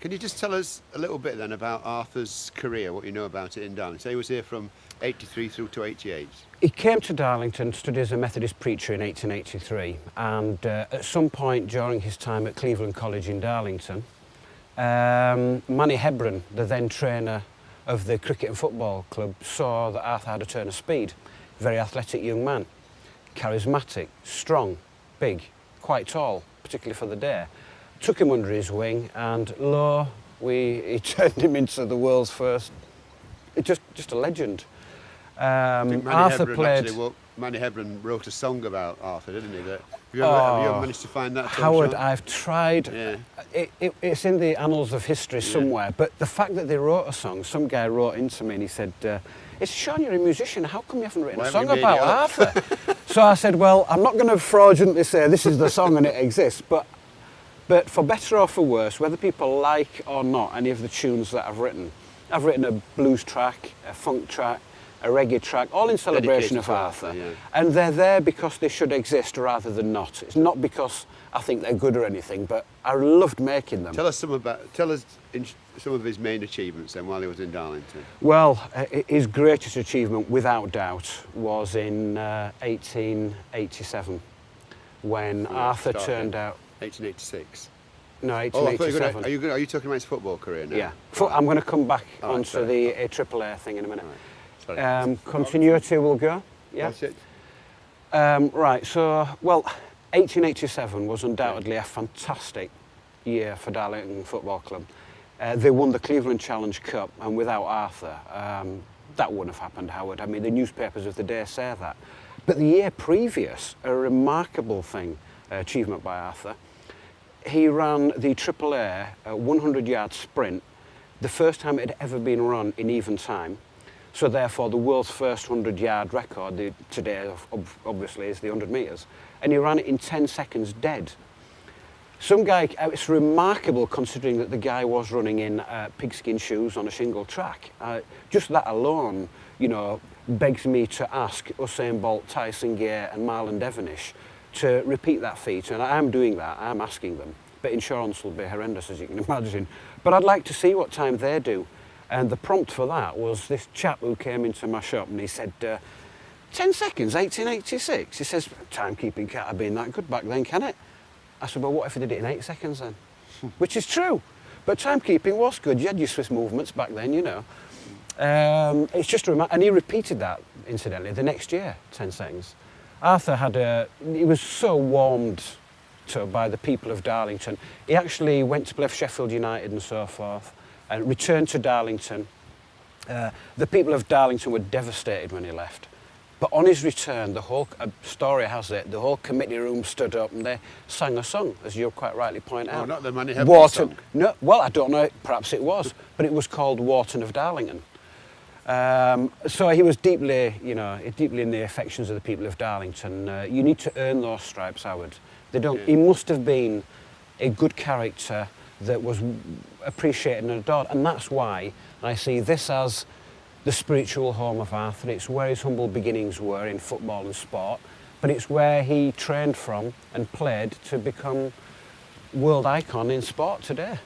Can you just tell us a little bit then about Arthur's career, what you know about it in Darlington? So he was here from 83 through to 88. He came to Darlington, studied as a Methodist preacher in 1883, and at some point during his time at Cleveland College in Darlington, Manny Hebron, the then trainer of the cricket and football club, saw that Arthur had a turn of speed. Very athletic young man, charismatic, strong, big, quite tall, particularly for the day. Took him under his wing, and he turned him into the world's first, just a legend. Arthur played. Manny Hebron wrote a song about Arthur, didn't he? Have you ever managed to find that? Howard, Shaun? I've tried. Yeah. It's in the annals of history somewhere. But the fact that they wrote a song, some guy wrote into me and he said, "It's Shaun, you're a musician. How come you haven't written a song about Arthur?" So I said, "Well, I'm not going to fraudulently say this is the song and it exists, but for better or for worse, whether people like or not any of the tunes that I've written a blues track, a funk track, a reggae track, all in celebration of Arthur. Yeah. And they're there because they should exist rather than not. It's not because I think they're good or anything, but I loved making them. Tell us some of his main achievements then while he was in Darlington. Well, his greatest achievement, without doubt, was in 1887, when Arthur turned out... 1886? No, 1887. Are you talking about his football career now? Yeah. I'm going to come back onto the AAA thing in a minute. Right. Continuity will go. Yeah. That's it. Right, so, well, 1887 was undoubtedly a fantastic year for Darlington Football Club. They won the Cleveland Challenge Cup, and without Arthur, that wouldn't have happened, Howard. I mean, the newspapers of the day say that. But the year previous, a remarkable achievement by Arthur, he ran the AAA 100-yard sprint, the first time it had ever been run in even time. So therefore, the world's first 100-yard record today, obviously, is the 100 metres. And he ran it in 10 seconds dead. Some guy, it's remarkable considering that the guy was running in pigskin shoes on a shingle track. Just that alone, you know, begs me to ask Usain Bolt, Tyson Gay and Marlon Devonish to repeat that feat. And I am doing that, I'm asking them. But insurance will be horrendous, as you can imagine. But I'd like to see what time they do. And the prompt for that was this chap who came into my shop and he said, 10 seconds, 1886. He says, timekeeping can't have been that good back then, can it? I said, well, what if he did it in 8 seconds then? Which is true. But timekeeping was good. You had your Swiss movements back then, you know. It's just and he repeated that, incidentally, the next year, 10 seconds. Arthur he was so warmed to by the people of Darlington. He actually went to play for Sheffield United and so forth, and returned to Darlington. The people of Darlington were devastated when he left. But on his return, the whole story has it, the whole committee room stood up and they sang a song, as you quite rightly point out. Oh, not the Manny Hebron song? No, well, I don't know, perhaps it was, but it was called Wharton of Darlington. So he was deeply in the affections of the people of Darlington. You need to earn those stripes, Howard. They don't. Yeah. He must have been a good character that was appreciated and adored, and that's why I see this as the spiritual home of Arthur. It's where his humble beginnings were in football and sport, but it's where he trained from and played to become world icon in sport today.